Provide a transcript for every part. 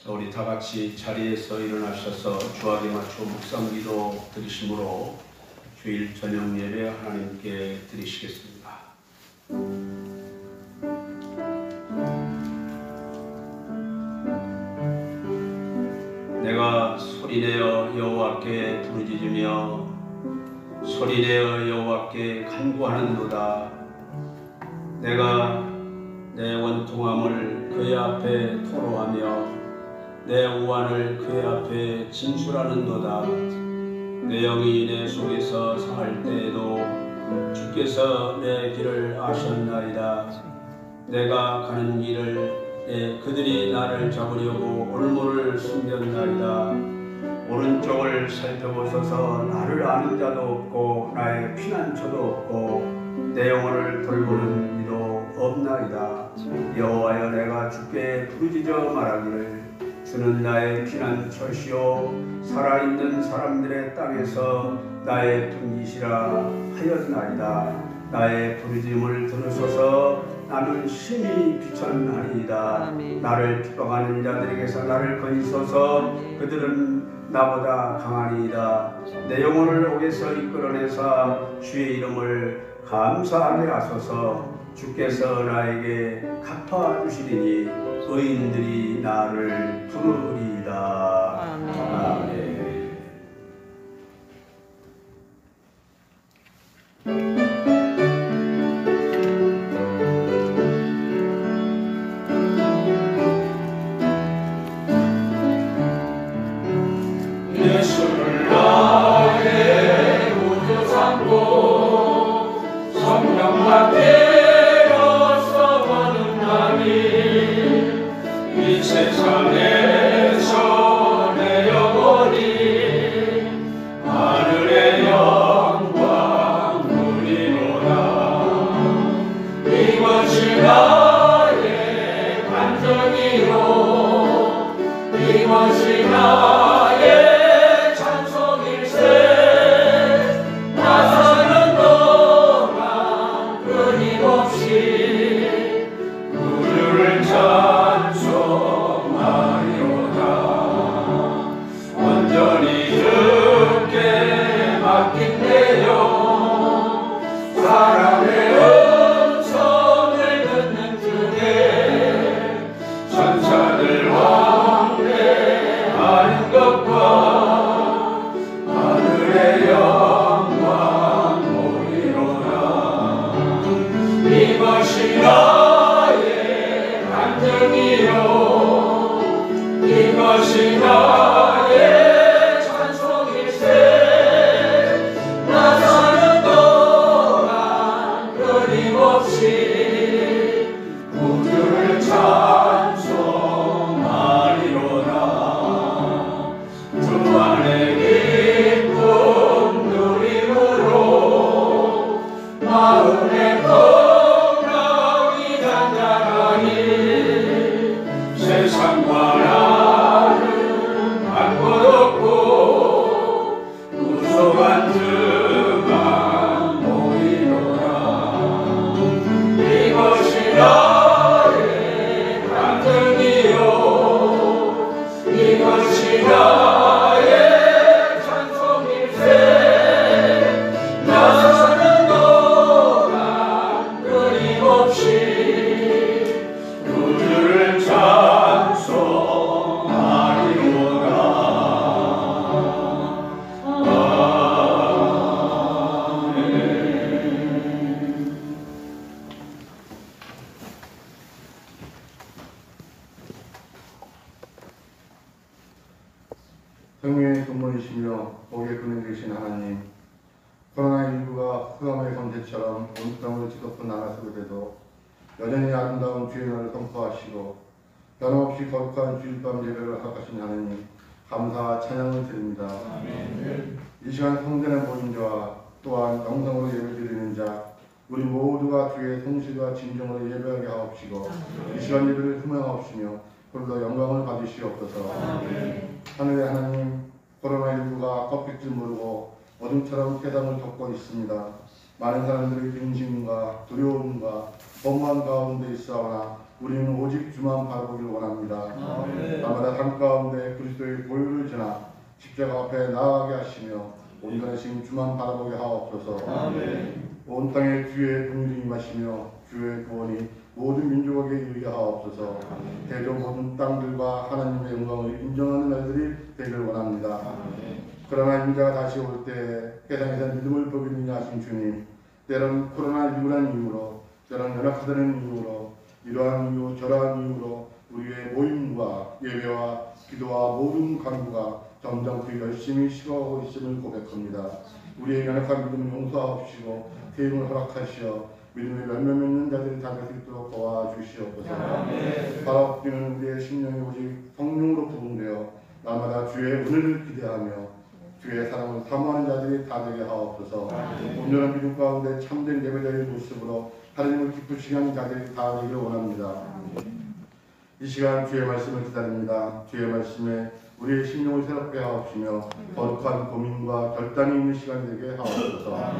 우리 다 같이 자리에서 일어나셔서 주하게 맞춰 묵상기도 드리심으로 주일 저녁 예배 하나님께 드리시겠습니다. 내가 소리내어 여호와께 부르짖으며 소리내어 여호와께 간구하는도다. 내가 내 원통함을 그의 앞에 토로하며 내 우환을 그의 앞에 진술하는도다. 내 영이 내 속에서 상할 때에도 주께서 내 길을 아셨나이다. 내가 가는 길을 그들이 나를 잡으려고 올무를 숨겼나이다. 오른쪽을 살펴보셔서 나를 아는 자도 없고 나의 피난처도 없고 내 영혼을 돌보는 이도 없나이다. 여호와여, 내가 주께 부르짖어 말하기를 주는 나의 피난처시오 살아있는 사람들의 땅에서 나의 분깃이라 하였나이다. 나의 부르짖음을 들으소서. 나는 심히 비천하리이다. 나를 핍박하는 자들에게서 나를 건지소서. 그들은 나보다 강하니이다. 내 영혼을 옥에서 이끌어내사 주의 이름을 감사하게 하소서. 주께서 나에게 갚아주시리니 의인들이 나를 부르리이다. 아멘. 예수를 나의 구주 삼고 성령과 되어서 거듭나니 이 세상에서 내 영혼이 하늘의 영광 누리노라. 이것이 나의 간증이요 이것이 나의 이것이 나의 찬송일세. 나 사는 동안 끊임없이 구주를 찬송하리로다. 주 안에 기쁨 누림으로 마음의 건강이 단단하니 세상과 성령의 근본이시며 복의 근원 되신 하나님, 코로나19가 흑암의 권세처럼 온 땅으로 지독한 나라 속에도 여전히 아름다운 주의 날을 선포하시고 변함없이 거룩한 주일밤 예배를 허락하신 하나님, 감사와 찬양을 드립니다. 아멘. 이 시간 성전에 모인 자와 또한 영성으로 예배드리는 자 우리 모두가 주의 성실과 진정으로 예배하게 하옵시고 이 시간 예배를 흠명하옵시며 홀로 영광을 받으시옵소서. 아멘. 하늘의 하나님, 코로나19가 꺾일 줄 모르고 어둠처럼 세상을 덮고 있습니다. 많은 사람들이 근심과 두려움과 원망 가운데 있사오나 우리는 오직 주만 바라보길 원합니다. 아멘. 날마다 삶 가운데 그리스도의 보혈을 지나 십자가 앞에 나아가게 하시며 온전하신 주만 바라보게 하옵소서. 아멘. 온 땅에 주의 긍휼이 임하시며 주의 구원이 모든 민족에게 이르게 하옵소서. 대전 모든 땅들과 하나님의 영광을 인정하는 날들이 되길 원합니다. 그러나 인자가 다시 올 때 세상에서 믿음을 버리느냐 하신 주님, 때론 코로나19라는 이유로, 때론 연약하다는 이유로, 이러한 이유 저러한 이유로 우리의 모임과 예배와 기도와 모든 간구가 점점 그 열심히 식어가고 있음을 고백합니다. 우리의 연약한 믿음을 용서하옵시고 태임을 허락하시어 믿음의 열매 맺는 자들이 다 될 수 있도록 도와주시옵소서. 바라옵기는 우리의 심령이 오직 성령으로 부흥되어 날마다 주의 은혜를 기대하며 주의 사랑을 사모하는 자들이 다 되게 하옵소서. 온전한 믿음 가운데 참된 예배자의 모습으로 하나님을 기쁘시게 하는 자들이 다 되기를 원합니다. 이 시간 주의 말씀을 기다립니다. 주의 말씀에 우리의 심령을 새롭게 하옵시며 거룩한 고민과 결단이 있는 시간이 되게 하옵소서.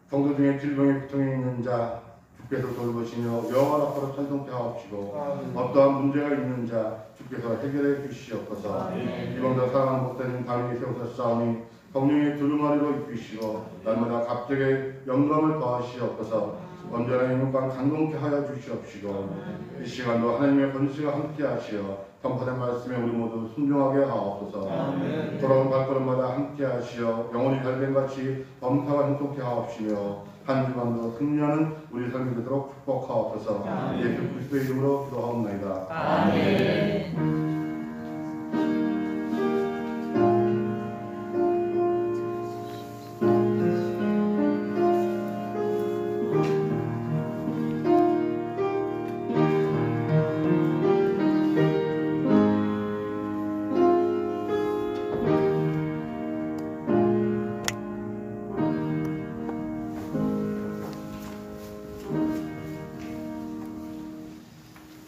성도 중에 질병에 고통이 있는 자 주께서 돌보시며 여호와 앞으로 찬송케 하옵시고 어떠한 문제가 있는 자 주께서 해결해 주시옵소서. 이방자 사랑하는 목사님 다니엘이 세우셨사오니 성령의 두루마리로 입히시고 날마다 갑자기 영광을 더하시옵소서. 언제나 영광 감동케 하여 주시옵시고 이 시간도 하나님의 권세가 함께 하시어 선포된 말씀에 우리 모두 순종하게 하옵소서. 돌아온 발걸음마다 함께 하시어 영혼이 달뱀같이 범사가 형통케 하옵시며 한 주만도 승리하는 우리 삶이 되도록 축복하옵소서. 예수 그리스도의 이름으로 기도하옵나이다. 아멘.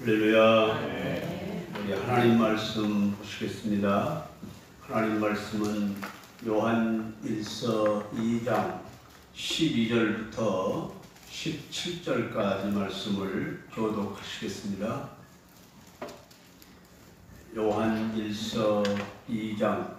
할렐루야. 우리 하나님 말씀 보시겠습니다. 하나님 말씀은 요한 1서 2장 12절부터 17절까지 말씀을 교독하시겠습니다. 요한 1서 2장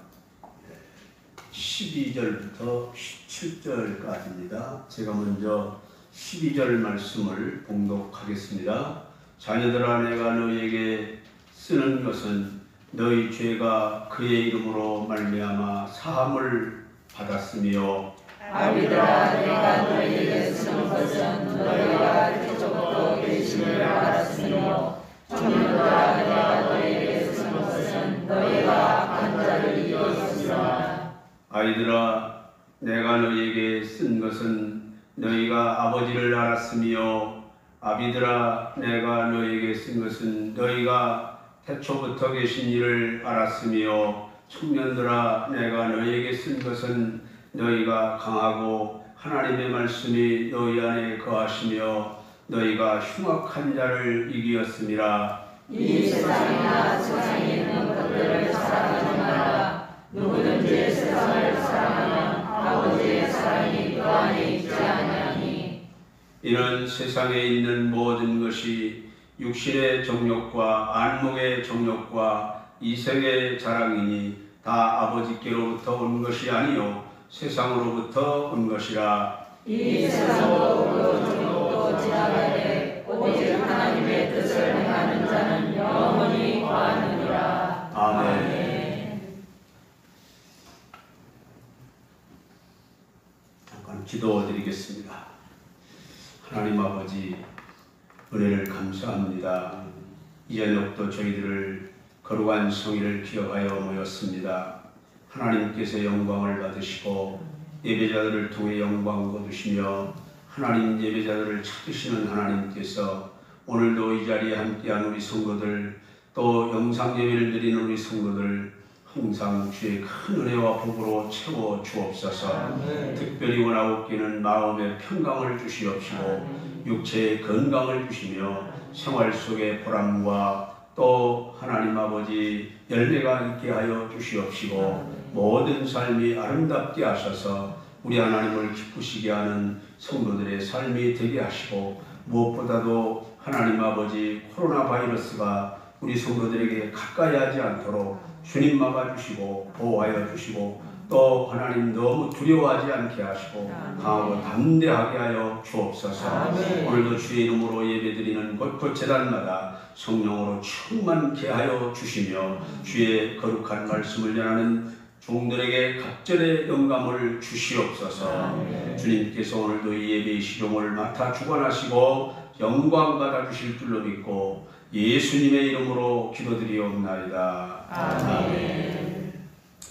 12절부터 17절까지입니다. 제가 먼저 12절 말씀을 봉독하겠습니다. 자녀들아, 내가 너희에게 쓰는 것은 너희 죄가 그의 이름으로 말미암아 사함을 받았으며 아비들아, 내가 너희에게 쓰는 것은 너희가 태초부터 계심을 알았으며 청년들아, 내가 너희에게 쓰는 것은 너희가 간자를 이루었으나 아이들아, 내가 너희에게 쓴 것은 너희가 아버지를 알았으며 아비들아, 내가 너희에게 쓴 것은 너희가 태초부터 계신 이를 알았으며 청년들아, 내가 너희에게 쓴 것은 너희가 강하고 하나님의 말씀이 너희 안에 거하시며 너희가 흉악한 자를 이기었음이라. 이 세상이나 세상에 있는 것들을 사랑하지 마라. 누구든지 세상을 사랑하면 아버지의 사랑이 그 안에 있지 아니하니 이는 세상에 있는 모든 것이 육신의 정욕과 안목의 정욕과 이생의 자랑이니 다 아버지께로부터 온 것이 아니요 세상으로부터 온 것이라. 이 세상도 그 정욕도 지나가되 오직 하나님의 뜻을 행하는 자는 영원히 거하느니라. 아멘. 잠깐 기도드리겠습니다. 하나님 아버지, 은혜를 감사합니다. 이 저녁도 저희들을 거룩한 성의를 기억하여 모였습니다. 하나님께서 영광을 받으시고 예배자들을 통해 영광 거두시며 하나님 예배자들을 찾으시는 하나님께서 오늘도 이 자리에 함께한 우리 성도들, 또 영상 예배를 드리는 우리 성도들 항상 주의 큰 은혜와 복으로 채워 주옵소서. 특별히 원하옵기는 마음의 평강을 주시옵시고 육체의 건강을 주시며 생활 속의 보람과 또 하나님 아버지 열매가 있게 하여 주시옵시고 모든 삶이 아름답게 하셔서 우리 하나님을 기쁘시게 하는 성도들의 삶이 되게 하시고 무엇보다도 하나님 아버지 코로나 바이러스가 우리 성도들에게 가까이 하지 않도록 주님 막아주시고 보호하여 주시고 또 하나님 너무 두려워하지 않게 하시고 강하고 담대하게 하여 주옵소서. 오늘도 주의 이름으로 예배드리는 곳곳 제단마다 성령으로 충만케 하여 주시며 주의 거룩한 말씀을 전하는 종들에게 갑절의 영감을 주시옵소서. 주님께서 오늘도 이 예배의 시종을 맡아 주관하시고 영광 받아 주실 줄로 믿고 예수님의 이름으로 기도드리옵나이다. 아멘.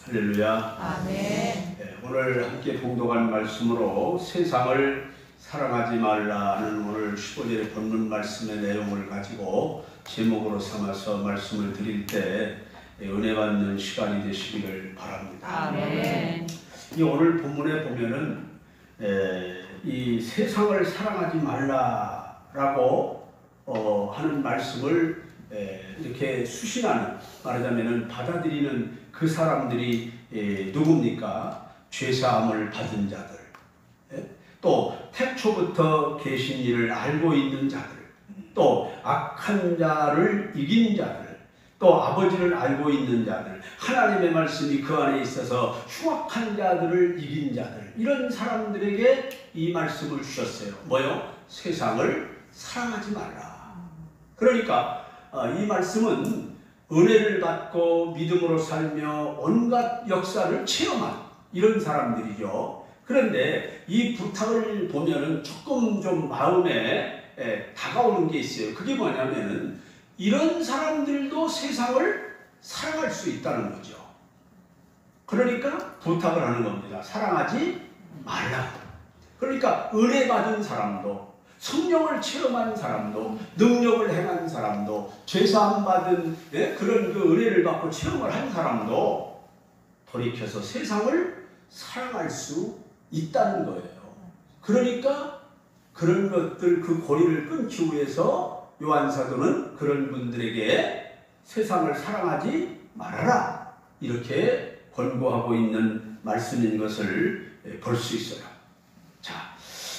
할렐루야. 아멘. 네, 오늘 함께 봉독한 말씀으로 세상을 사랑하지 말라 하는 오늘 15절의 본문 말씀의 내용을 가지고 제목으로 삼아서 말씀을 드릴 때 은혜 받는 시간이 되시기를 바랍니다. 아멘. 이 오늘 본문에 보면은 이 세상을 사랑하지 말라라고 하는 말씀을 이렇게 수신하는, 말하자면은 받아들이는 그 사람들이 누굽니까? 죄사함을 받은 자들, 또 태초부터 계신 일을 알고 있는 자들, 또 악한 자를 이긴 자들, 또 아버지를 알고 있는 자들, 하나님의 말씀이 그 안에 있어서 흉악한 자들을 이긴 자들, 이런 사람들에게 이 말씀을 주셨어요. 뭐요? 세상을 사랑하지 말라. 그러니까 이 말씀은 은혜를 받고 믿음으로 살며 온갖 역사를 체험한 이런 사람들이죠. 그런데 이 부탁을 보면은 조금 좀 마음에 다가오는 게 있어요. 그게 뭐냐면은 이런 사람들도 세상을 사랑할 수 있다는 거죠. 그러니까 부탁을 하는 겁니다. 사랑하지 말라. 그러니까 은혜 받은 사람도, 성령을 체험한 사람도, 능력을 행한 사람도, 죄사함 받은 그런 그 은혜를 받고 체험을 한 사람도 돌이켜서 세상을 사랑할 수 있다는 거예요. 그러니까 그런 것들, 그 고리를 끊기 위해서 요한 사도는 그런 분들에게 세상을 사랑하지 말아라, 이렇게 권고하고 있는 말씀인 것을 볼 수 있어요. 자,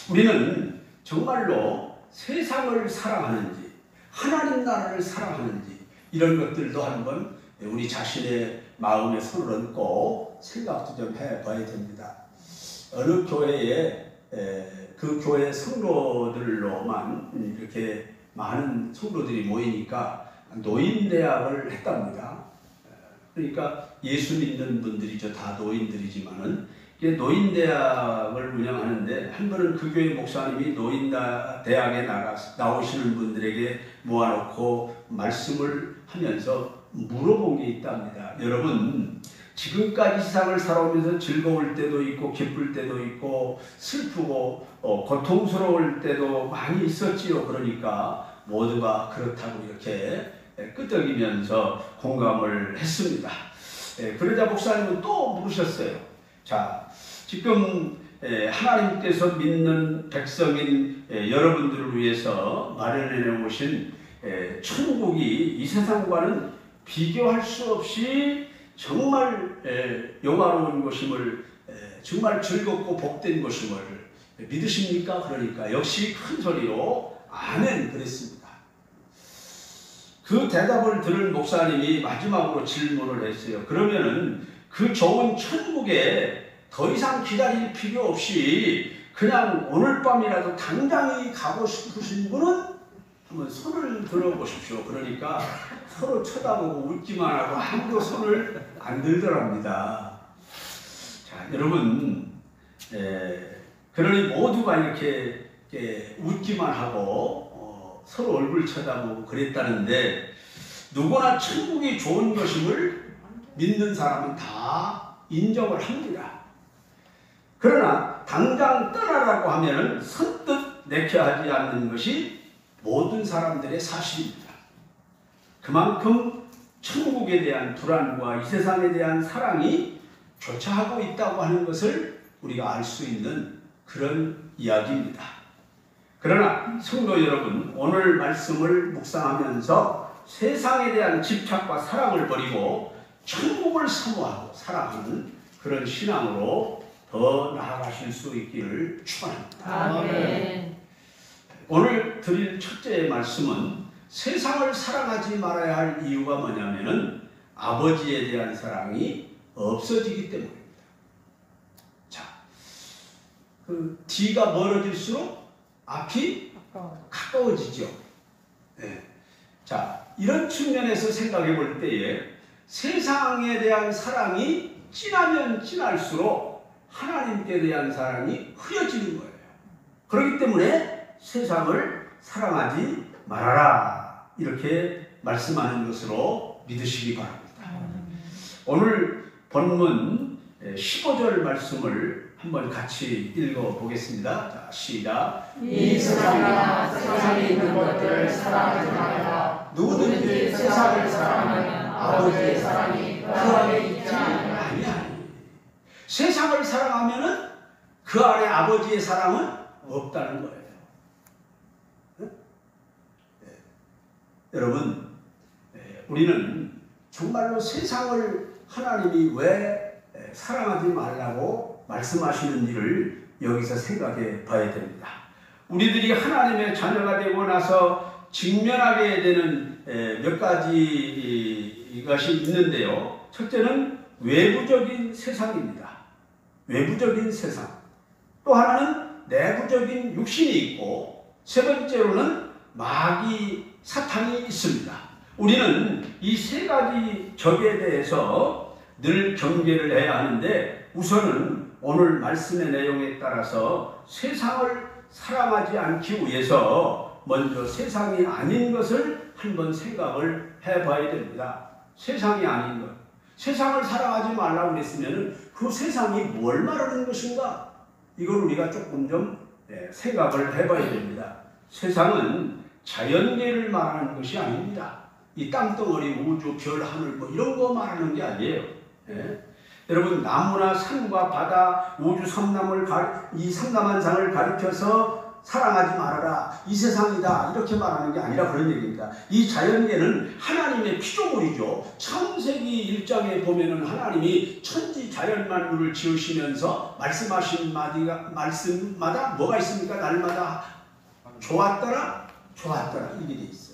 우리는 정말로 세상을 사랑하는지 하나님 나라를 사랑하는지 이런 것들도 한번 우리 자신의 마음에 손을 얹고 생각도 좀 해봐야 됩니다. 어느 교회에 그 교회 성도들로만 이렇게 많은 성도들이 모이니까 노인대학을 했답니다. 그러니까 예수 믿는 분들이죠. 다 노인들이지만은 노인대학을 운영하는데 한 번은 그 교회 목사님이 노인대학에 나오시는 분들에게 모아놓고 말씀을 하면서 물어본 게 있답니다. 여러분, 지금까지 세상을 살아오면서 즐거울 때도 있고 기쁠 때도 있고 슬프고 고통스러울 때도 많이 있었지요. 그러니까 모두가 그렇다고 이렇게 끄덕이면서 공감을 했습니다. 그러자 목사님은 또 물으셨어요. 자, 지금 하나님께서 믿는 백성인 여러분들을 위해서 마련해 놓으신 천국이 이 세상과는 비교할 수 없이 정말 영화로운 것임을, 정말 즐겁고 복된 것임을 믿으십니까? 그러니까 역시 큰 소리로 아멘 그랬습니다. 그 대답을 들은 목사님이 마지막으로 질문을 했어요. 그러면은 그 좋은 천국에 더 이상 기다릴 필요 없이 그냥 오늘 밤이라도 당장이 가고 싶으신 분은 한번 손을 들어보십시오. 그러니까 서로 쳐다보고 웃기만 하고 아무도 손을 안 들더랍니다. 자, 여러분, 그러니 모두가 이렇게 웃기만 하고 서로 얼굴 쳐다보고 그랬다는데, 누구나 천국이 좋은 것임을 믿는 사람은 다 인정을 합니다. 그러나 당장 떠나라고 하면은 선뜻 내켜 하지 않는 것이 모든 사람들의 사실입니다. 그만큼 천국에 대한 불안과 이 세상에 대한 사랑이 교차하고 있다고 하는 것을 우리가 알 수 있는 그런 이야기입니다. 그러나 성도 여러분, 오늘 말씀을 묵상하면서 세상에 대한 집착과 사랑을 버리고 천국을 사모하고 사랑하는 그런 신앙으로 더 나아가실 수 있기를 축원합니다. 아멘. 오늘 오늘 드릴 첫째 말씀은 세상을 사랑하지 말아야 할 이유가 뭐냐면은 아버지에 대한 사랑이 없어지기 때문입니다. 자, 그 뒤가 멀어질수록 앞이 가까워지죠. 네. 자, 이런 측면에서 생각해 볼 때에 세상에 대한 사랑이 진하면 진할수록 하나님께 대한 사랑이 흐려지는 거예요. 그렇기 때문에 세상을 사랑하지 말아라, 이렇게 말씀하는 것으로 믿으시기 바랍니다. 오늘 본문 15절 말씀을 한번 같이 읽어보겠습니다. 자, 시작. 이 세상이나 세상에 있는 것들을 사랑하지 말라. 누구든지 세상을 사랑하면 아버지의 사랑이 그 안에 있지 아니하니. 세상을 사랑하면은 그 안에 아버지의 사랑은 없다는 거예요. 네? 네. 여러분, 우리는 정말로 세상을 하나님이 왜 사랑하지 말라고 말씀하시는 일을 여기서 생각해 봐야 됩니다. 우리들이 하나님의 자녀가 되고 나서 직면하게 되는 몇 가지 것이 있는데요. 첫째는 외부적인 세상입니다. 외부적인 세상. 또 하나는 내부적인 육신이 있고, 세 번째로는 마귀 사탄이 있습니다. 우리는 이 세 가지 적에 대해서 늘 경계를 해야 하는데, 우선은 오늘 말씀의 내용에 따라서 세상을 사랑하지 않기 위해서 먼저 세상이 아닌 것을 한번 생각을 해봐야 됩니다. 세상이 아닌 것. 세상을 사랑하지 말라고 그랬으면 그 세상이 뭘 말하는 것인가? 이걸 우리가 조금 좀 생각을 해봐야 됩니다. 세상은 자연계를 말하는 것이 아닙니다. 이 땅덩어리, 우주, 별, 하늘 뭐 이런 거 말하는 게 아니에요. 여러분, 나무나 산과 바다, 우주 삼남을 이 삼남한상을 가리켜서 사랑하지 말아라, 이 세상이다, 이렇게 말하는 게 아니라 그런 얘기입니다. 이 자연계는 하나님의 피조물이죠. 창세기 1장에 보면은 하나님이 천지 자연만물을 지으시면서 말씀하신 말씀마다 뭐가 있습니까? 날마다 좋았더라, 좋았더라, 이게 돼 있어요.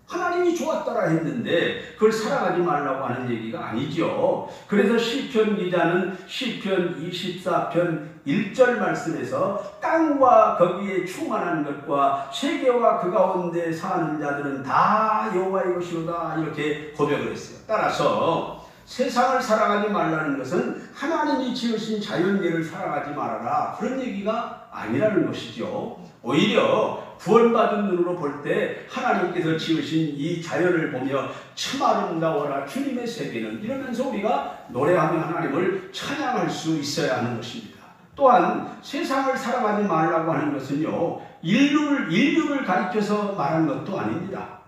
하나님이 좋았더라 했는데 그걸 사랑하지 말라고 하는 얘기가 아니죠. 그래서 시편 기자는 시편 24편 1절 말씀에서 땅과 거기에 충만한 것과 세계와 그 가운데 사는 자들은 다 여호와의 것이로다, 이렇게 고백을 했어요. 따라서 세상을 사랑하지 말라는 것은 하나님이 지으신 자연계를 사랑하지 말아라, 그런 얘기가 아니라는 것이죠. 오히려 구원받은 눈으로 볼 때 하나님께서 지으신 이 자연을 보며 참 아름다워라 주님의 세계는, 이러면서 우리가 노래하며 하나님을 찬양할 수 있어야 하는 것입니다. 또한 세상을 사랑하지 말라고 하는 것은요, 인류를 가리켜서 말하는 것도 아닙니다.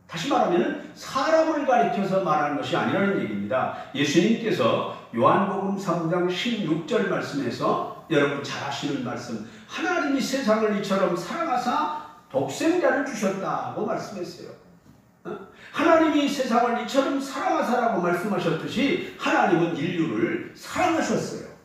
다시 말하면 사람을 가리켜서 말하는 것이 아니라는 얘기입니다. 예수님께서 요한복음 3장 16절 말씀에서 여러분 잘 아시는 말씀, 하나님이 세상을 이처럼 사랑하사 독생자를 주셨다고 말씀했어요. 하나님이 세상을 이처럼 사랑하사라고 말씀하셨듯이 하나님은 인류를 사랑하셨어요.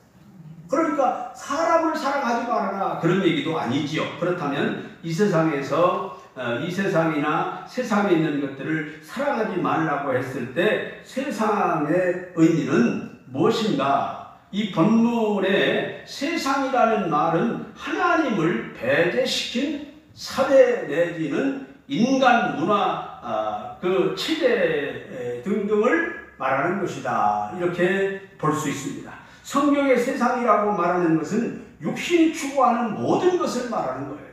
그러니까 사람을 사랑하지 말아라, 그런 얘기도 아니지요. 그렇다면 이 세상에서 이 세상이나 세상에 있는 것들을 사랑하지 말라고 했을 때 세상의 의미는 무엇인가? 이 본문의 세상이라는 말은 하나님을 배제시킨 사회 내지는 인간 문화, 그 체제 등등을 말하는 것이다, 이렇게 볼 수 있습니다. 성경의 세상이라고 말하는 것은 육신이 추구하는 모든 것을 말하는 거예요.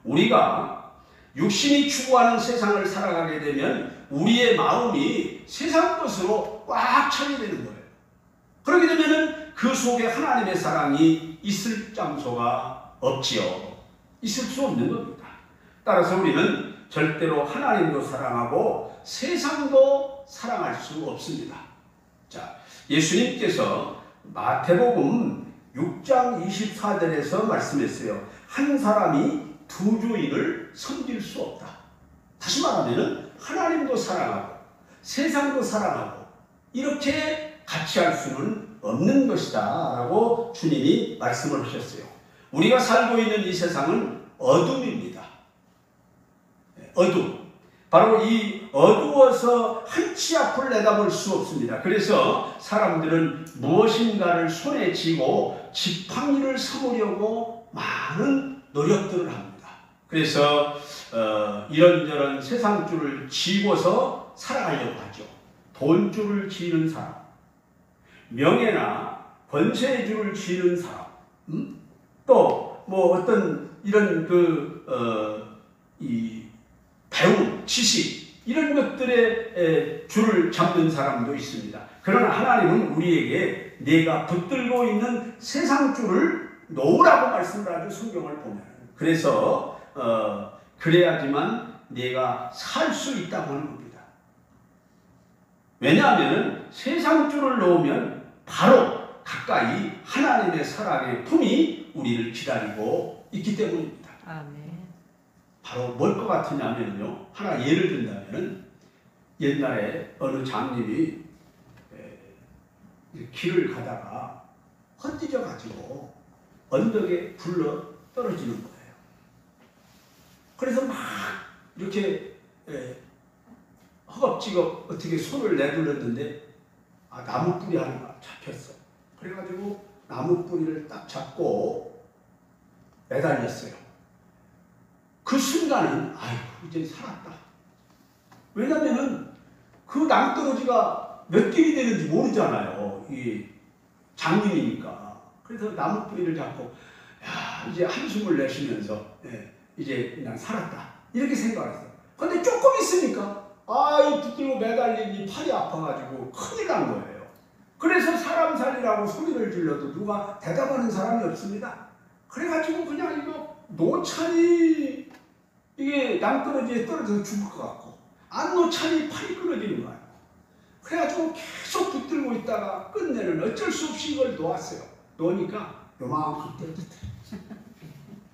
우리가 육신이 추구하는 세상을 살아가게 되면 우리의 마음이 세상 것으로 꽉 차게 되는 거예요. 그렇게 되면 그 속에 하나님의 사랑이 있을 장소가 없지요. 있을 수 없는 겁니다. 따라서 우리는 절대로 하나님도 사랑하고 세상도 사랑할 수 없습니다. 자, 예수님께서 마태복음 6장 24절에서 말씀했어요. 한 사람이 두 주인을 섬길 수 없다. 다시 말하면 하나님도 사랑하고 세상도 사랑하고 이렇게 같이 할 수는 없는 것이다 라고 주님이 말씀을 하셨어요. 우리가 살고 있는 이 세상은 어둠입니다. 어둠. 바로 이 어두워서 한치 앞을 내다볼 수 없습니다. 그래서 사람들은 무엇인가를 손에 쥐고 지팡이를 삼으려고 많은 노력들을 합니다. 그래서 이런저런 세상줄을 쥐고서 살아가려고 하죠. 돈줄을 쥐는 사람, 명예나 권세의 줄을 쥐는 사람, 또 뭐 어떤 이런 이 배움, 지식 이런 것들의 줄을 잡는 사람도 있습니다. 그러나 하나님은 우리에게 내가 붙들고 있는 세상 줄을 놓으라고 말씀을 하죠. 성경을 보면. 그래서 그래야지만 내가 살 수 있다고 하는 겁니다. 왜냐하면 세상 줄을 놓으면 바로 가까이 하나님의 사랑의 품이 우리를 기다리고 있기 때문입니다. 아멘. 바로 뭘 것 같으냐면요. 하나 예를 든다면 옛날에 어느 장님이 길을 가다가 헛디져 가지고 언덕에 굴러 떨어지는 거예요. 그래서 막 이렇게 허겁지겁 어떻게 손을 내둘렀는데 나무 뿌리 하나가 잡혔어. 그래가지고 나무 뿌리를 딱 잡고 매달렸어요. 그 순간은 아이고 이제 살았다. 왜냐면은 그 낭떠러지가 몇 길이 되는지 모르잖아요. 이 장님이니까. 그래서 나무 뿌리를 잡고 야 이제 한숨을 내쉬면서 이제 그냥 살았다. 이렇게 생각했어요. 근데 조금 있으니까 이 붙들고 매달린 이 팔이 아파가지고 큰일 난 거예요. 그래서 사람 살리라고 소리를 질러도 누가 대답하는 사람이 없습니다. 그래가지고 그냥 이거 노찬이 이게 낭떠러지에 떨어져서 죽을 것 같고 안 노찬이 팔이 끊어지는 거예요. 그래가지고 계속 붙들고 있다가 끝내는 어쩔 수 없이 이걸 놓았어요. 놓으니까 요만큼 떨어졌어요.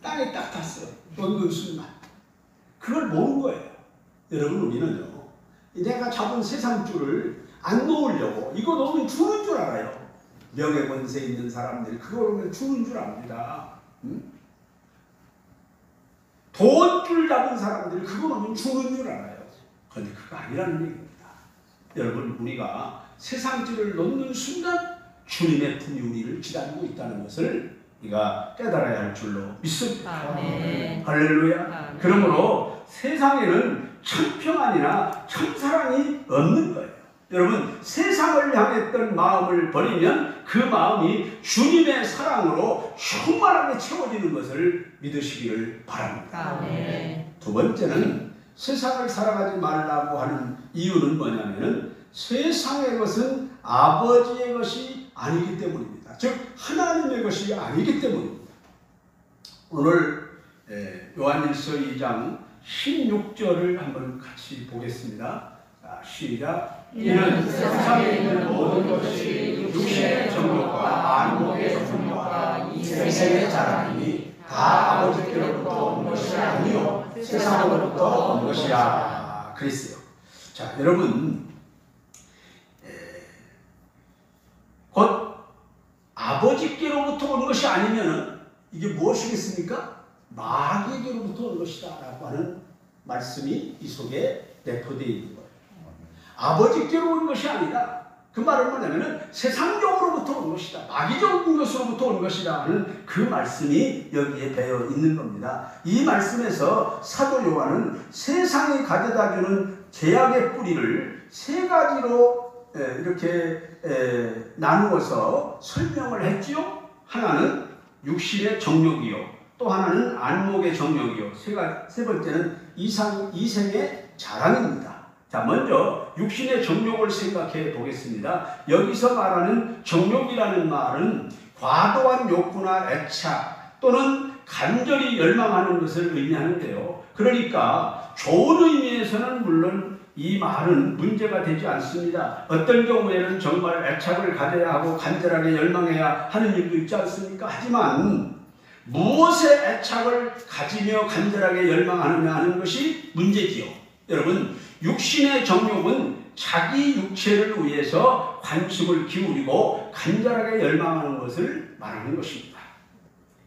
땅에 딱 닿았어요. 놓는 순간. 그걸 모른 거예요. 여러분 우리는요. 내가 잡은 세상줄을 안 놓으려고 이거 놓으면 죽는 줄 알아요. 명예 권세 있는 사람들이 그거 놓으면 죽는 줄 압니다. 돈줄 잡은 사람들이 그거 놓으면 죽는 줄 알아요. 그런데 그거 아니라는 얘기입니다. 여러분 우리가 세상줄을 놓는 순간 주님의 품이 우리를 기다리고 있다는 것을 우리가 깨달아야 할 줄로 믿습니다. 아멘. 할렐루야. 아멘. 그러므로 세상에는 천평안이나 천사랑이 없는 거예요. 여러분 세상을 향했던 마음을 버리면 그 마음이 주님의 사랑으로 충만하게 채워지는 것을 믿으시기를 바랍니다. 아멘. 두 번째는 세상을 살아가지 말라고 하는 이유는 뭐냐면은 세상의 것은 아버지의 것이 아니기 때문입니다. 즉 하나님의 것이 아니기 때문입니다. 오늘 요한일서 2장 16절을 한번 같이 보겠습니다. 자, 시작. 이는 세상에 있는 모든 것이 육신의 정욕과 안목의 정욕과 이 세상의 자랑이니 다 아버지께로부터 온 것이 아니요 세상으로부터 온 것이라 그랬어요. 자, 여러분 곧 아버지께로부터 온 것이 아니면은 이게 무엇이겠습니까? 마귀에게로부터 온 것이다 라고 하는 말씀이 이 속에 내포되어 있는 거예요. 아버지께로 온 것이 아니라 그 말은 뭐냐면은 세상적으로부터 온 것이다. 마귀적인 것으로부터 온 것이다 하는 그 말씀이 여기에 배어 있는 겁니다. 이 말씀에서 사도 요한은 세상이 가져다주는 죄악의 뿌리를 세 가지로 이렇게 나누어서 설명을 했지요. 하나는 육신의 정욕이요, 또 하나는 안목의 정욕이요, 세 번째는 이생의 자랑입니다. 자, 먼저 육신의 정욕을 생각해 보겠습니다. 여기서 말하는 정욕이라는 말은 과도한 욕구나 애착 또는 간절히 열망하는 것을 의미하는데요. 그러니까 좋은 의미에서는 물론 이 말은 문제가 되지 않습니다. 어떤 경우에는 정말 애착을 가져야 하고 간절하게 열망해야 하는 일도 있지 않습니까? 하지만 무엇에 애착을 가지며 간절하게 열망하느냐 하는 것이 문제지요. 여러분, 육신의 정욕은 자기 육체를 위해서 관심을 기울이고 간절하게 열망하는 것을 말하는 것입니다.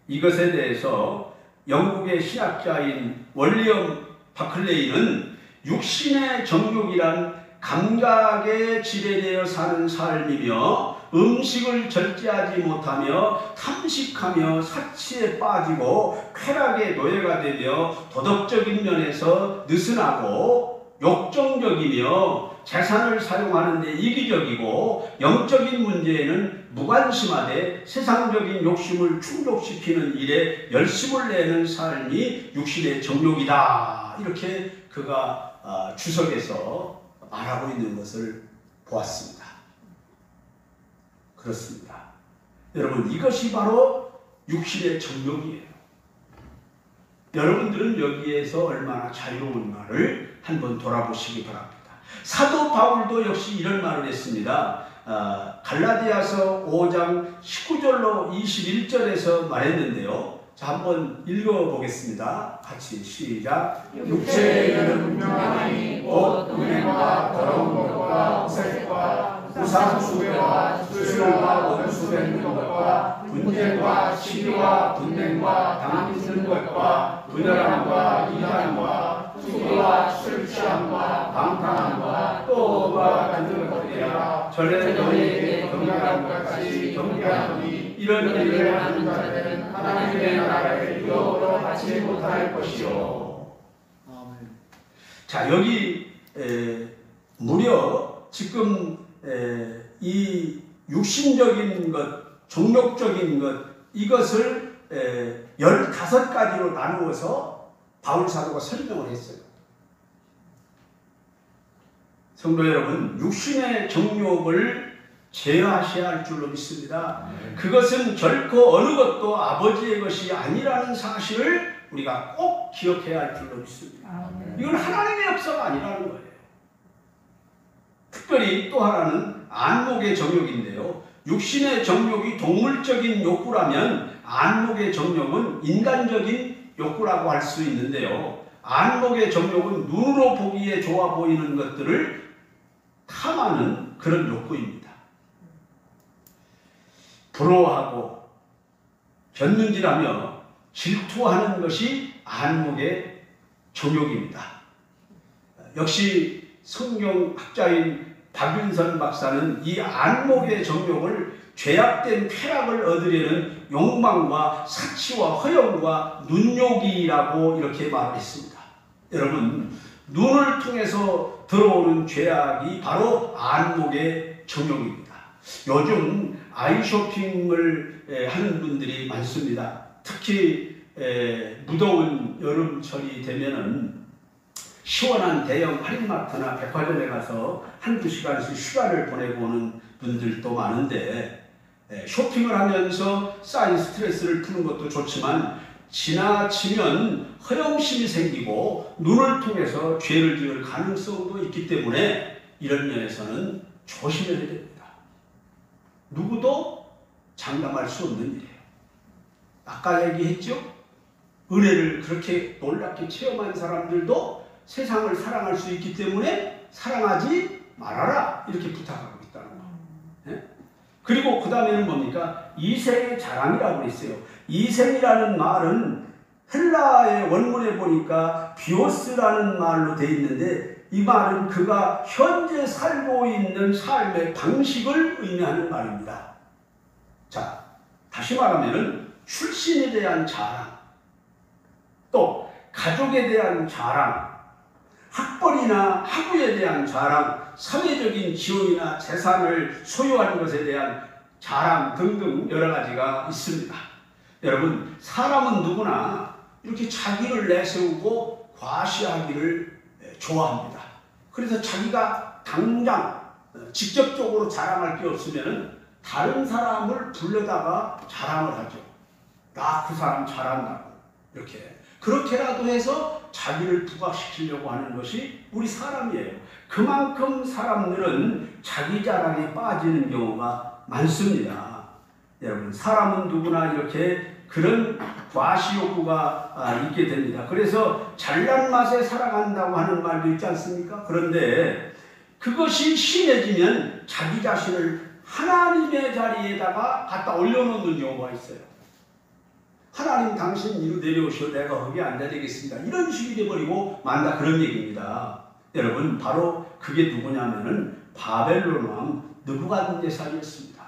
이것에 대해서 영국의 신학자인 월리엄 바클레이는 육신의 정욕이란 감각에 지배되어 사는 삶이며 음식을 절제하지 못하며 탐식하며 사치에 빠지고 쾌락의 노예가 되며 도덕적인 면에서 느슨하고 욕정적이며 재산을 사용하는 데 이기적이고 영적인 문제에는 무관심하되 세상적인 욕심을 충족시키는 일에 열심을 내는 삶이 육신의 정욕이다. 이렇게 그가 주석에서 말하고 있는 것을 보았습니다. 그렇습니다. 여러분, 이것이 바로 육신의 정욕이에요. 여러분들은 여기에서 얼마나 자유로운가를 한번 돌아보시기 바랍니다. 사도 바울도 역시 이런 말을 했습니다. 갈라디아서 5장 19절로 21절에서 말했는데요. 자, 한번 읽어보겠습니다. 같이 시작. 육체의 일은 분명하니 곧 음행과 더러운 것과 음색과 우상숭배와 술과 원수되는 것과 분쟁과 시기와 분냉과 당기는 것과 분열함과 이단과 투기와 술 취함과 방탕함과 또과 같은 것들이라. 전에 너희에게 경계한 것 같이 경계하노니 이런 일을 하는 자들은 하나님의 나라를 유업으로 받지 못할 것이요. 자, 여기 무려 지금 이 육신적인 것, 정욕적인 것, 이것을 15가지로 나누어서 바울 사도가 설명을 했어요. 성도 여러분, 육신의 정욕을 제어하셔야 할 줄로 믿습니다. 그것은 결코 어느 것도 아버지의 것이 아니라는 사실을 우리가 꼭 기억해야 할 줄로 믿습니다. 이건 하나님의 역사가 아니라는 거예요. 특별히 또 하나는 안목의 정욕인데요. 육신의 정욕이 동물적인 욕구라면 안목의 정욕은 인간적인 욕구라고 할 수 있는데요. 안목의 정욕은 눈으로 보기에 좋아 보이는 것들을 탐하는 그런 욕구입니다. 부러워하고 견눈질하며 질투하는 것이 안목의 정욕입니다. 역시 성경학자인 박윤선 박사는 이 안목의 정욕을 죄악된 쾌락을 얻으려는 욕망과 사치와 허영과 눈욕이라고 이렇게 말했습니다. 여러분, 눈을 통해서 들어오는 죄악이 바로 안목의 정욕입니다. 요즘 아이쇼핑을 하는 분들이 많습니다. 특히 무더운 여름철이 되면은 시원한 대형 할인마트나 백화점에 가서 한두 시간씩 시간을 보내고 오는 분들도 많은데, 쇼핑을 하면서 쌓인 스트레스를 푸는 것도 좋지만 지나치면 허영심이 생기고 눈을 통해서 죄를 지을 가능성도 있기 때문에 이런 면에서는 조심해야 됩니다. 누구도 장담할 수 없는 일이에요. 아까 얘기했죠? 은혜를 그렇게 놀랍게 체험한 사람들도 세상을 사랑할 수 있기 때문에 사랑하지 말아라, 이렇게 부탁하고 있다는 거예요. 그리고 그 다음에는 뭡니까? 이생의 자랑이라고 그랬어요. 이생이라는 말은 헬라의 원문에 보니까 비오스라는 말로 되어 있는데, 이 말은 그가 현재 살고 있는 삶의 방식을 의미하는 말입니다. 자, 다시 말하면은 출신에 대한 자랑, 또 가족에 대한 자랑, 학벌이나 학위에 대한 자랑, 사회적인 지위나 재산을 소유하는 것에 대한 자랑 등등 여러 가지가 있습니다. 여러분, 사람은 누구나 이렇게 자기를 내세우고 과시하기를 좋아합니다. 그래서 자기가 당장 직접적으로 자랑할 게 없으면 다른 사람을 불러다가 자랑을 하죠. 나 그 사람 잘한다고. 이렇게. 그렇게라도 해서 자기를 부각시키려고 하는 것이 우리 사람이에요. 그만큼 사람들은 자기 자랑에 빠지는 경우가 많습니다. 여러분, 사람은 누구나 이렇게 그런 과시욕구가 있게 됩니다. 그래서 잘난 맛에 살아간다고 하는 말도 있지 않습니까? 그런데 그것이 심해지면 자기 자신을 하나님의 자리에다가 갖다 올려놓는 경우가 있어요. 하나님 당신 이루 내려오시오 내가 거기 앉아야 되겠습니다. 이런 식이 돼버리고 만다 그런 얘기입니다. 여러분 바로 그게 누구냐면은 바벨론 왕 느부갓네살이었습니다.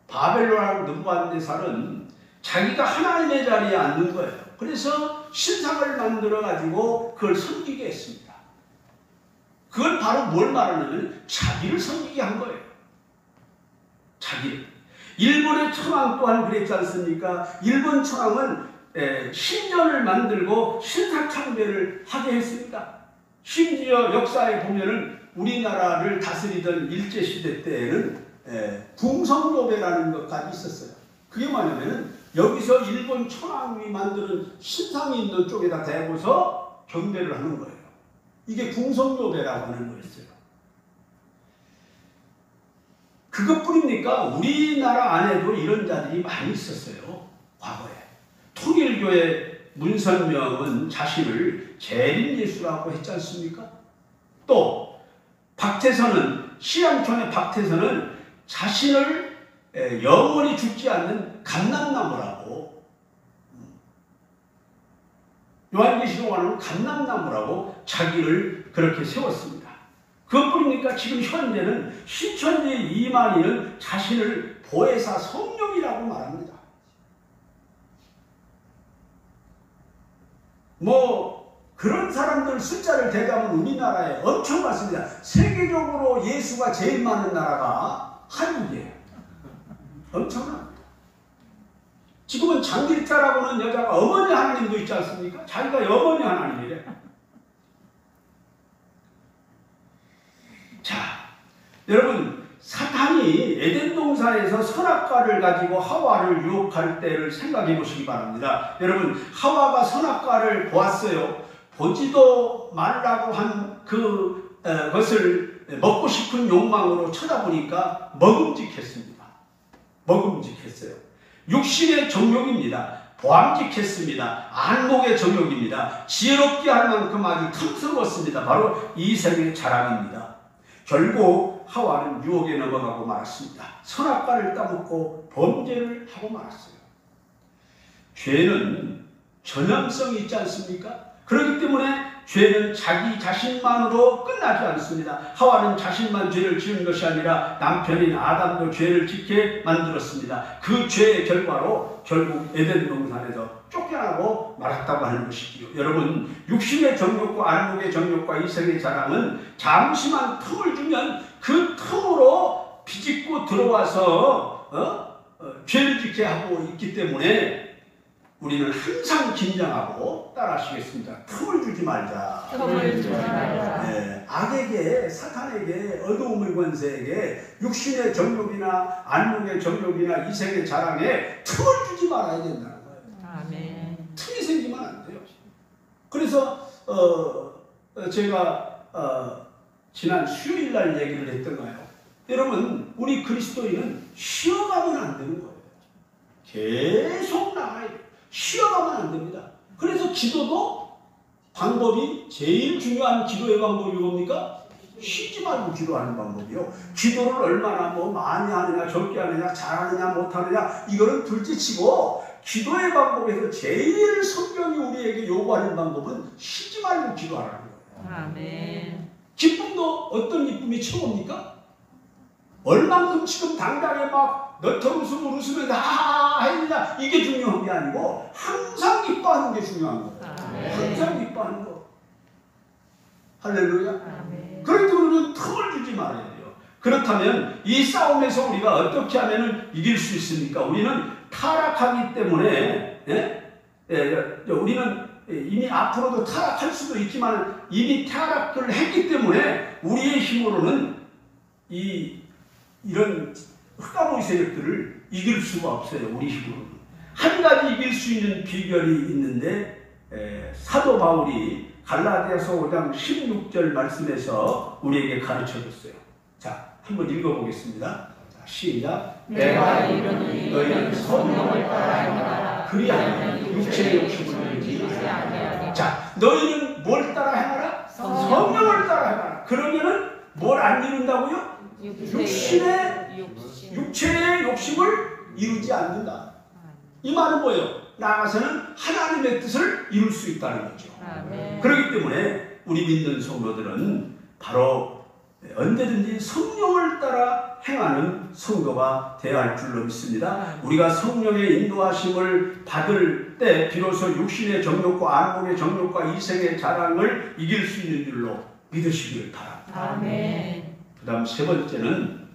바벨론 왕 느부갓네살은 자기가 하나님의 자리에 앉는 거예요. 그래서 신상을 만들어 가지고 그걸 섬기게 했습니다. 그걸 바로 뭘 말하냐면 자기를 섬기게 한 거예요. 자기. 일본의 천황 또한 그랬지 않습니까? 일본 천황은 신전을 만들고 신사참배를 하게 했습니다. 심지어 역사에 보면은 우리나라를 다스리던 일제시대 때에는 궁성노배라는 것까지 있었어요. 그게 뭐냐면은 여기서 일본 천황이 만드는 신상이 있는 쪽에다 대고서 경배를 하는 거예요. 이게 궁성노배라고 하는 거였어요. 그것뿐입니까? 우리나라 안에도 이런 자들이 많이 있었어요. 과거에. 통일교의 문선명은 자신을 재림예수라고 했지 않습니까? 또 박태선은 시암촌의 박태선은 자신을 영원히 죽지 않는 감람나무라고 요한계시록에는 감람나무라고 자기를 그렇게 세웠습니다. 그것뿐입니까? 지금 현대는 신천지 이만희는 자신을 보혜사 성령이라고 말합니다. 그런 사람들 숫자를 대자면 우리나라에 엄청 많습니다. 세계적으로 예수가 제일 많은 나라가 한국이에요. 엄청납니다. 지금은 장길자라고 하는 여자가 어머니 하나님도 있지 않습니까? 자기가 어머니 하나님이래. 자, 여러분 사탄이 에덴 동산에서 선악과를 가지고 하와를 유혹할 때를 생각해 보시기 바랍니다. 여러분 하와가 선악과를 보았어요. 보지도 말라고 한 그것을 먹고 싶은 욕망으로 쳐다보니까 먹음직했습니다. 먹음직했어요. 육신의 정욕입니다. 보암직했습니다. 안목의 정욕입니다. 지혜롭게 할 만큼 아주 탐스러웠습니다. 바로 이생의 자랑입니다. 결국 하와는 유혹에 넘어가고 말았습니다. 선악과를 따먹고 범죄를 하고 말았어요. 죄는 전염성이 있지 않습니까? 그렇기 때문에 죄는 자기 자신만으로 끝나지 않습니다. 하와는 자신만 죄를 지은 것이 아니라 남편인 아담도 죄를 짓게 만들었습니다. 그 죄의 결과로 결국 에덴 동산에서 쫓겨나고 말았다고 하는 것이지요. 여러분 육신의 정욕과 안목의 정욕과 이생의 자랑은 잠시만 틈을 주면 그 틈으로 비집고 들어와서 죄를 짓게 하고 있기 때문에 우리는 항상 긴장하고 따라하시겠습니다. 틈을 주지 말자. 틈을 주지 말자. 네, 악에게, 사탄에게, 어두움의 권세에게 육신의 정욕이나 안목의 정욕이나 이생의 자랑에 틈을 주지 말아야 된다는 거예요. 아멘. 틈이 생기면 안 돼요. 그래서 제가 지난 수요일날 얘기를 했던가요? 여러분 우리 그리스도인은 쉬어가면 안 되는 거예요. 계속 나가야 돼요. 쉬어가면 안 됩니다. 그래서 기도도 방법이 제일 중요한 기도의 방법이 뭡니까? 쉬지 말고 기도하는 방법이요. 기도를 얼마나 많이 하느냐 적게 하느냐 잘하느냐 못하느냐 이거는 둘째치고 기도의 방법에서 제일 성경이 우리에게 요구하는 방법은 쉬지 말고 기도하라는 거예요. 아멘. 기쁨도 어떤 기쁨이 최고입니까? 얼만큼 지금 당장에 막 너털 웃음을 웃으면서 하하하 이게 중요한 게 아니고 항상 기뻐하는 게 중요한 거예요. 항상 기뻐하는 거. 할렐루야. 아멘. 그렇기 때문에 우리는 틈을 주지 말아야 돼요. 그렇다면 이 싸움에서 우리가 어떻게 하면 이길 수 있습니까? 우리는 타락하기 때문에 우리는 이미 앞으로도 타락할 수도 있지만 이미 타락을 했기 때문에 우리의 힘으로는 이런 흑암의 세력들을 이길 수가 없어요. 우리 힘으로는. 한 가지 이길 수 있는 비결이 있는데 사도 바울이 갈라디아서 5장 16절 말씀에서 우리에게 가르쳐줬어요. 자, 한번 읽어보겠습니다. 자, 시작. 내가 이르노니 너희는 성령을 따라 행하라. 그리하면 육체의 욕심을 이루지 아니하리라. 자, 너희는 뭘 따라 행하라? 성령을 따라 행하라. 그러면은 뭘 안 이룬다고요? 육체의 욕심을 이루지 않는다. 이 말은 뭐예요? 나아가서는 하나님의 뜻을 이룰 수 있다는 거죠. 아멘. 그렇기 때문에 우리 믿는 성도들은 바로 언제든지 성령을 따라 행하는 성도가 되어야 할 줄로 믿습니다. 우리가 성령의 인도하심을 받을 때 비로소 육신의 정욕과 안목의 정욕과 이생의 자랑을 이길 수 있는 줄로 믿으시기를 바랍니다. 아멘. 그 다음 세 번째는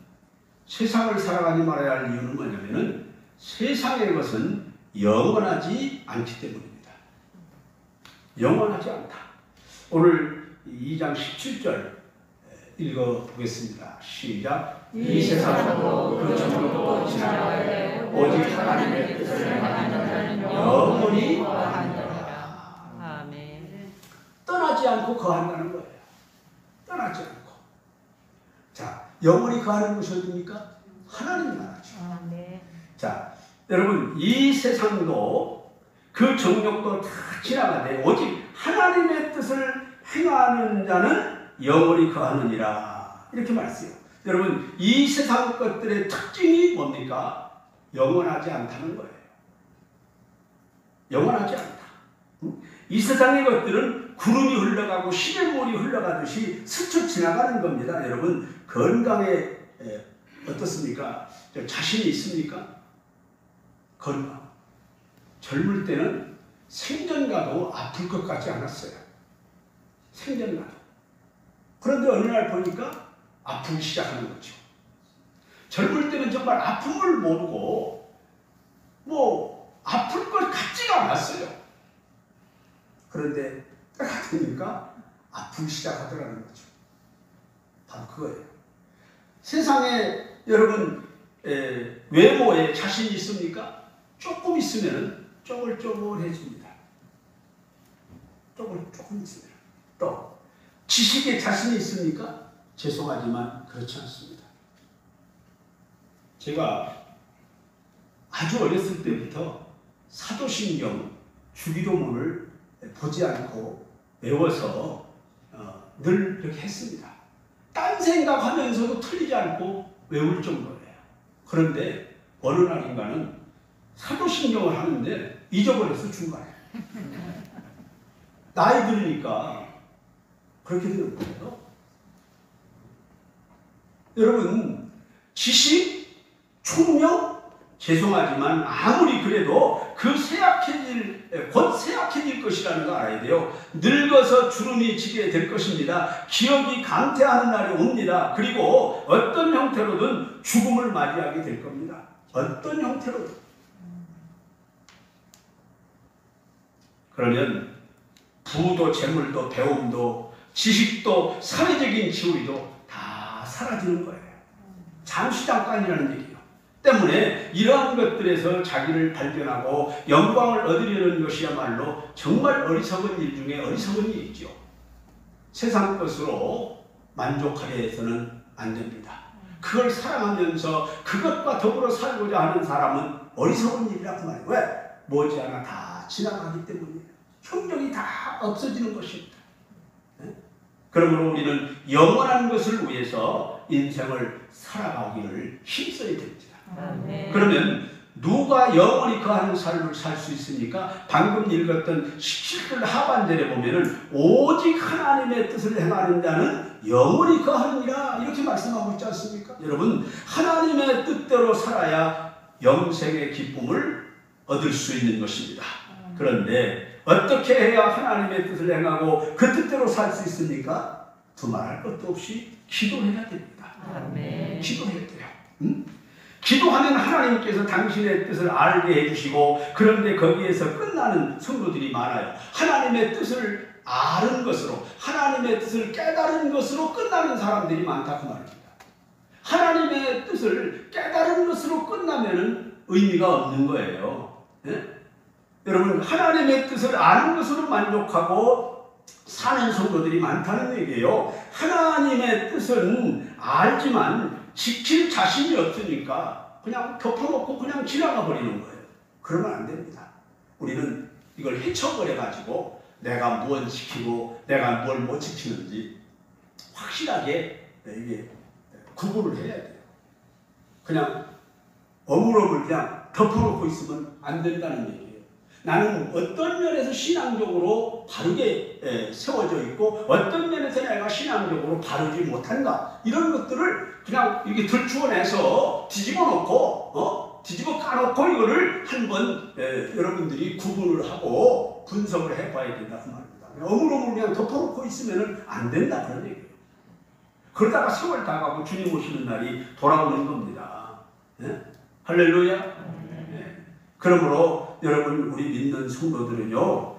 세상을 살아가지 말아야 할 이유는 뭐냐면은 세상의 것은 영원하지 않기 때문입니다. 영원하지 않다. 오늘 2장 17절 읽어보겠습니다. 시작. 이 세상도 그 정욕도 지나가되 오직 하나님의 뜻을 행하는 자는 영원히 거하느니라. 아멘. 떠나지 않고 거한다는 거예요. 떠나지 않고. 자, 영원히 거하는 것이 어디입니까? 하나님 나라죠. 아멘. 자, 여러분 이 세상도 그 정욕도 다 지나가되 오직 하나님의 뜻을 행하는 자는 영원히 거하느니라. 이렇게 말했어요. 여러분 이 세상 것들의 특징이 뭡니까? 영원하지 않다는 거예요. 영원하지 않다. 이 세상의 것들은 구름이 흘러가고 시냇물이 흘러가듯이 스쳐 지나가는 겁니다. 여러분 건강에 어떻습니까? 자신이 있습니까? 건강. 젊을 때는 생전가도 아플 것 같지 않았어요. 생전가도. 그런데 어느 날 보니까 아프기 시작하는 거죠. 젊을 때는 정말 아픔을 모르고 뭐 아플 것 같지가 않았어요. 그런데 때가 되니까 아프기 시작하더라는 거죠. 바로 그거예요. 세상에 여러분 외모에 자신 있습니까? 조금 있으면 쪼글쪼글해집니다. 조금 있으면. 또 지식에 자신이 있습니까? 죄송하지만 그렇지 않습니다. 제가 아주 어렸을 때부터 사도신경 주기도문을 보지 않고 외워서 늘 이렇게 했습니다. 딴 생각하면서도 틀리지 않고 외울 정도예요. 그런데 어느 날인가는 사도신경을 하는데 잊어버려서 중간에 나이 들으니까 그렇게 되는 거예요. 여러분 지식, 총명, 죄송하지만 아무리 그래도 곧 쇠약해질 것이라는 걸 알아야 돼요. 늙어서 주름이 지게 될 것입니다. 기억이 감퇴하는 날이 옵니다. 그리고 어떤 형태로든 죽음을 맞이하게 될 겁니다. 어떤 형태로든. 그러면 부도 재물도 배움도 지식도 사회적인 지위도 다 사라지는 거예요. 잠시 잠깐이라는 얘기예요. 때문에 이러한 것들에서 자기를 발견하고 영광을 얻으려는 것이야말로 정말 어리석은 일 중에 어리석은 일이죠. 세상 것으로 만족하려 해서는 안 됩니다. 그걸 사랑하면서 그것과 더불어 살고자 하는 사람은 어리석은 일이라고 말해요. 왜? 머지않아 다 지나가기 때문이에요. 형력이 다 없어지는 것입니다. 그러므로 우리는 영원한 것을 위해서 인생을 살아가기를 힘써야 됩니다. 아멘. 그러면 누가 영원히 거하는 삶을 살 수 있습니까? 방금 읽었던 17절 하반절에 보면은 오직 하나님의 뜻을 행하는 자는 영원히 거하느니라 이렇게 말씀하고 있지 않습니까? 여러분 하나님의 뜻대로 살아야 영생의 기쁨을 얻을 수 있는 것입니다. 그런데 어떻게 해야 하나님의 뜻을 행하고 그 뜻대로 살 수 있습니까? 두말할 것도 없이 기도해야 됩니다. 아멘. 기도해야 돼요. 기도하면 하나님께서 당신의 뜻을 알게 해주시고 그런데 거기에서 끝나는 성도들이 많아요. 하나님의 뜻을 아는 것으로 하나님의 뜻을 깨달은 것으로 끝나는 사람들이 많다고 말입니다. 하나님의 뜻을 깨달은 것으로 끝나면 의미가 없는 거예요. 네? 여러분 하나님의 뜻을 아는 것으로 만족하고 사는 성도들이 많다는 얘기예요. 하나님의 뜻은 알지만 지킬 자신이 없으니까 그냥 덮어놓고 그냥 지나가 버리는 거예요. 그러면 안 됩니다. 우리는 이걸 헤쳐버려 가지고 내가 무엇 지키고 내가 뭘 못 지키는지 확실하게 이게 구분을 해야 돼요. 그냥 어물어물 그냥 덮어놓고 있으면 안 된다는 얘기예요. 나는 어떤 면에서 신앙적으로 바르게 세워져 있고 어떤 면에서 내가 신앙적으로 바르지 못한가, 이런 것들을 그냥 이게 들추어내서 뒤집어 놓고 뒤집어 까놓고 이거를 한번 여러분들이 구분을 하고 분석을 해봐야 된다 그 말입니다. 어물어물 그냥 덮어놓고 있으면 안 된다 그런 얘기예요. 그러다가 세월 다 가고 주님 오시는 날이 돌아오는 겁니다. 네? 할렐루야. 네. 그러므로 여러분, 우리 믿는 성도들은요,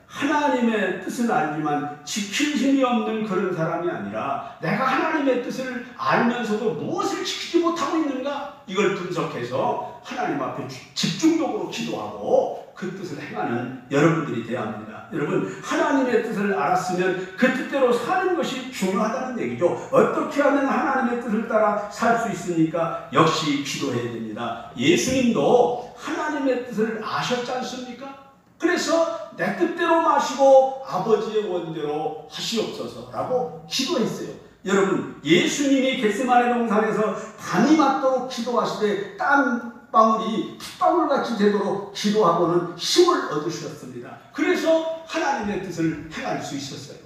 하나님의 뜻은 알지만 지킬 힘이 없는 그런 사람이 아니라 내가 하나님의 뜻을 알면서도 무엇을 지키지 못하고 있는가, 이걸 분석해서 하나님 앞에 집중적으로 기도하고 그 뜻을 행하는 여러분들이 되어야 합니다. 여러분, 하나님의 뜻을 알았으면 그 뜻대로 사는 것이 중요하다는 얘기죠. 어떻게 하면 하나님의 뜻을 따라 살 수 있습니까? 역시 기도해야 됩니다. 예수님도 하나님의 뜻을 아셨지 않습니까? 그래서 내 뜻대로 마시고 아버지의 원대로 하시옵소서라고 기도했어요. 여러분, 예수님이 겟세마네 동산에서 밤이 맞도록 기도하시되 땀방울이 핏방울같이 되도록 기도하고는 힘을 얻으셨습니다. 그래서 하나님의 뜻을 행할 수 있었어요.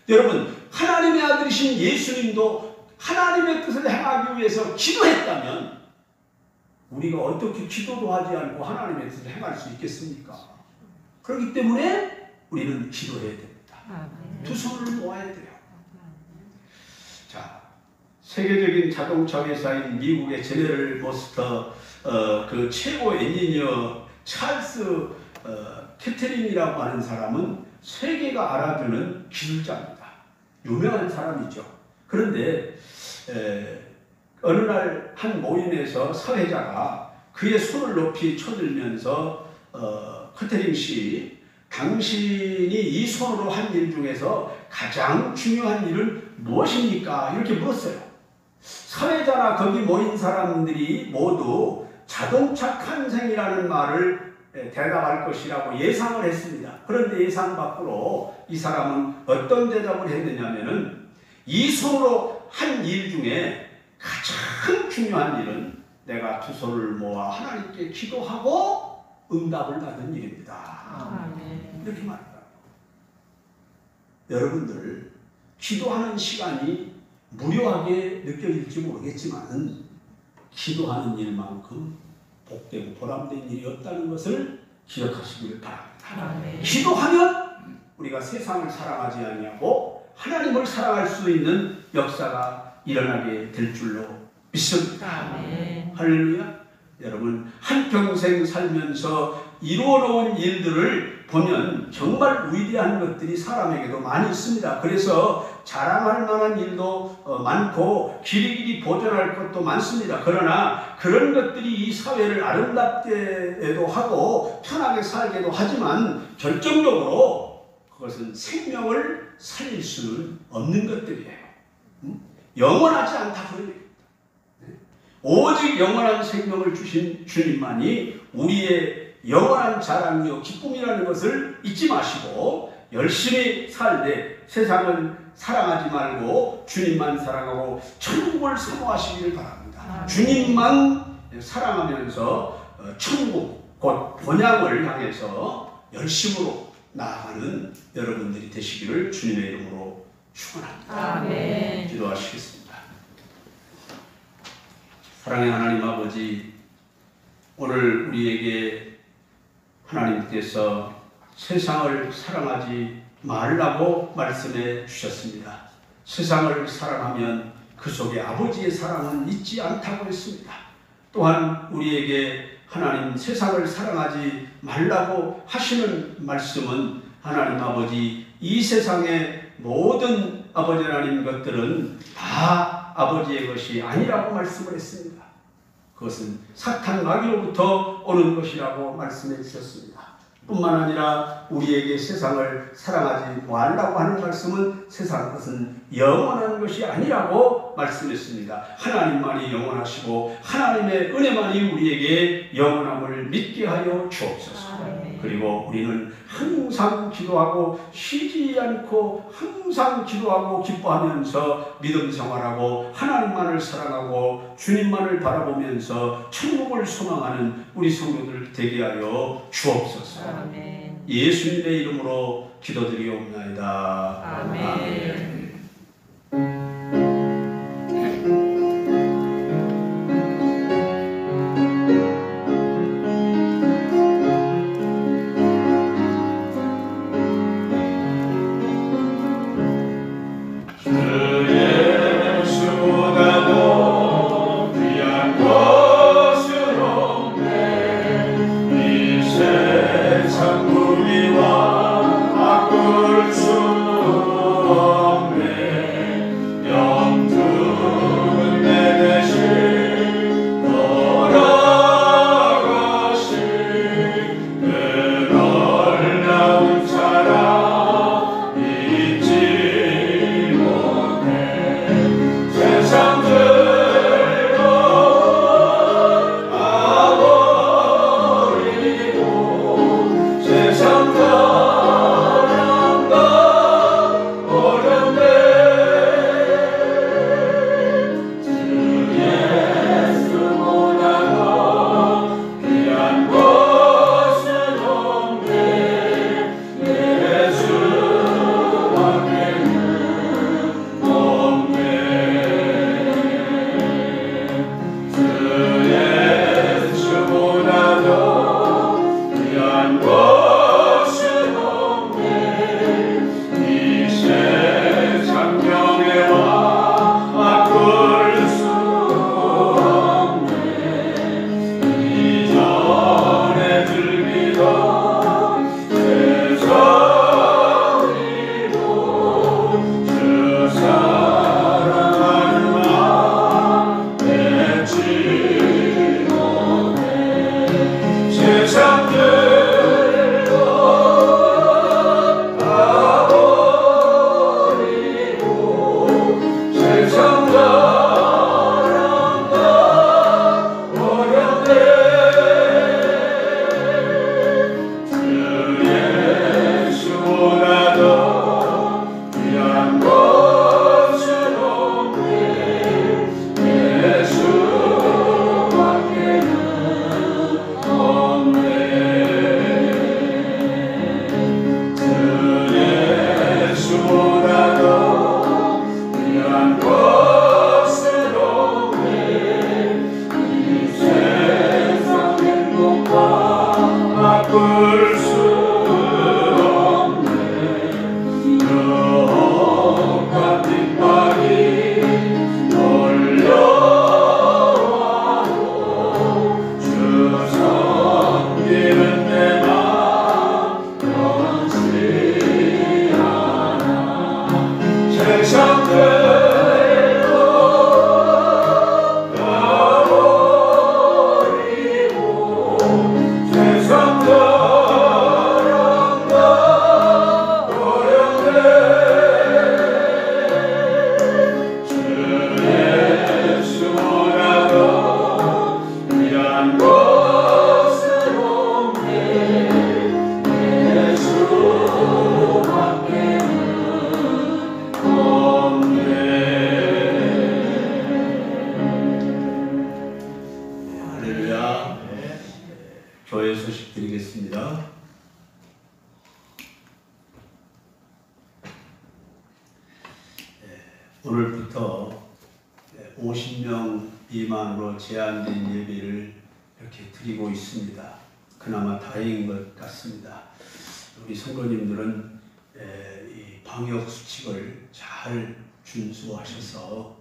여러분, 하나님의 아들이신 예수님도 하나님의 뜻을 행하기 위해서 기도했다면 우리가 어떻게 기도도 하지 않고 하나님의 뜻을 행할 수 있겠습니까? 그렇기 때문에 우리는 기도해야 됩니다. 두 손을 모아야 돼요. 자, 세계적인 자동차 회사인 미국의 제네럴 모스터 그 최고 엔지니어 찰스 캐테린이라고 하는 사람은 세계가 알아주는 기술자입니다. 유명한 사람이죠. 그런데 어느 날 한 모임에서 사회자가 그의 손을 높이 쳐들면서 캐테린 씨, 당신이 이 손으로 한 일 중에서 가장 중요한 일은 무엇입니까? 이렇게 물었어요. 사회자나 거기 모인 사람들이 모두 자동차 탄생이라는 말을 대답할 것이라고 예상을 했습니다. 그런데 예상 밖으로 이 사람은 어떤 대답을 했느냐면은 이 손으로 한 일 중에 가장 중요한 일은 내가 두 손을 모아 하나님께 기도하고 응답을 받는 일입니다. 이렇게 말합니다. 여러분들, 기도하는 시간이 무료하게 느껴질지 모르겠지만 기도하는 일만큼 복되고 보람된 일이 없다는 것을 기억하시길 바랍니다. 기도하면 우리가 세상을 사랑하지 아니하고 하나님을 사랑할 수 있는 역사가 일어나게 될 줄로 믿습니다. 할렐루야. 여러분, 한평생 살면서 이루어놓은 일들을 보면 정말 위대한 것들이 사람에게도 많이 있습니다. 그래서 자랑할 만한 일도 많고 길이길이 보존할 것도 많습니다. 그러나 그런 것들이 이 사회를 아름답게도 하고 편하게 살게도 하지만 결정적으로 그것은 생명을 살릴 수는 없는 것들이에요. 영원하지 않다 그런 얘기입니다. 오직 영원한 생명을 주신 주님만이 우리의 영원한 자랑이요 기쁨이라는 것을 잊지 마시고 열심히 살되 세상을 사랑하지 말고 주님만 사랑하고 천국을 사모하시기를 바랍니다. 주님만 사랑하면서 천국 곧 본향을 향해서 열심으로 나아가는 여러분들이 되시기를 주님의 이름으로 축원합니다. 아멘. 기도하시겠습니다. 사랑의 하나님 아버지, 오늘 우리에게 하나님께서 세상을 사랑하지 말라고 말씀해 주셨습니다. 세상을 사랑하면 그 속에 아버지의 사랑은 있지 않다고 했습니다. 또한 우리에게 하나님 세상을 사랑하지 말라고 하시는 말씀은 하나님 아버지, 이 세상의 모든 아버지 하나님 것들은 다 아버지의 것이 아니라고 말씀을 했습니다. 그것은 사탄 마귀로부터 오는 것이라고 말씀해 주셨습니다. 뿐만 아니라 우리에게 세상을 사랑하지 말라고 하는 말씀은 세상 것은 영원한 것이 아니라고 말씀했습니다. 하나님만이 영원하시고 하나님의 은혜만이 우리에게 영원함을 믿게 하여 주옵소서. 그리고 우리는 항상 기도하고 쉬지 않고 항상 기도하고 기뻐하면서 믿음 생활하고 하나님만을 사랑하고 주님만을 바라보면서 천국을 소망하는 우리 성도들 되게 하여 주옵소서. 아멘. 예수님의 이름으로 기도드리옵나이다. 아멘. 교회 소식 드리겠습니다. 오늘부터 50명 미만으로 제한된 예배를 이렇게 드리고 있습니다. 그나마 다행인 것 같습니다. 우리 성도님들은 이 방역 수칙을 잘 준수하셔서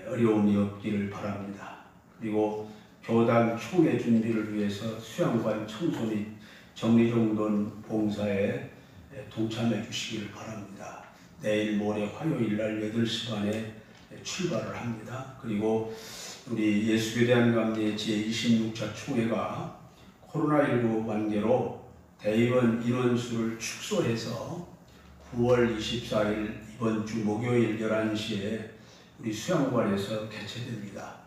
어려움이 없기를 바랍니다. 그리고 교단 총회 준비를 위해서 수양관 청소 및 정리정돈 봉사에 동참해 주시기를 바랍니다. 내일 모레 화요일 날 8시 반에 출발을 합니다. 그리고 우리 예수교대한감리 제26차 총회가 코로나19 관계로 대의원 인원수를 축소해서 9월 24일 이번 주 목요일 11시에 우리 수양관에서 개최됩니다.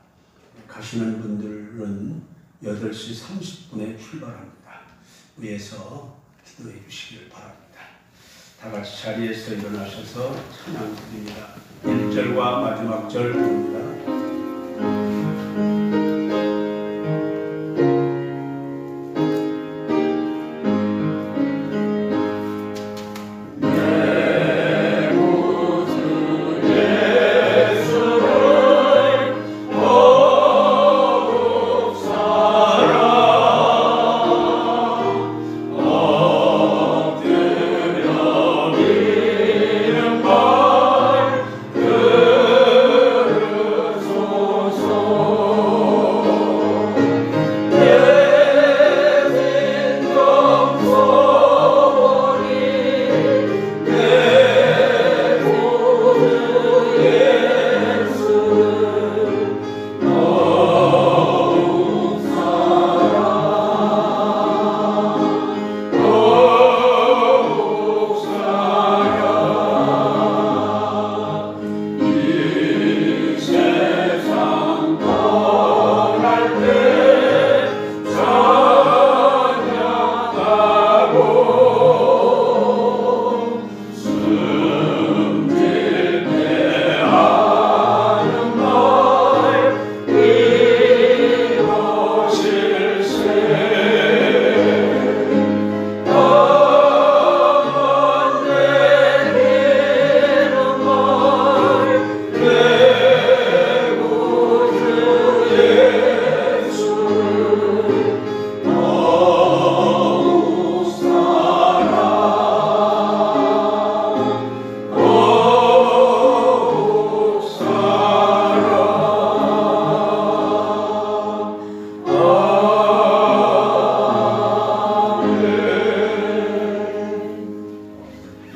가시는 분들은 8시 30분에 출발합니다. 위에서 기도해 주시길 바랍니다. 다 같이 자리에서 일어나셔서 찬양 드립니다. 1절과 마지막 절 부릅니다.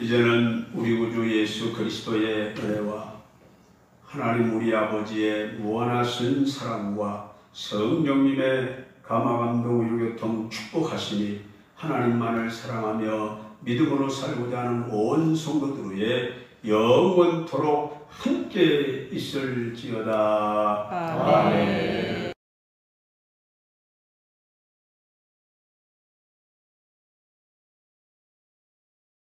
이제는 우리 구주 예수 그리스도의 은혜와 하나님 우리 아버지의 무한하신 사랑과 성령님의 감화감동 위로교통 축복하시니 하나님만을 사랑하며 믿음으로 살고자 하는 온 성도들 위에 영원토록 함께 있을지어다.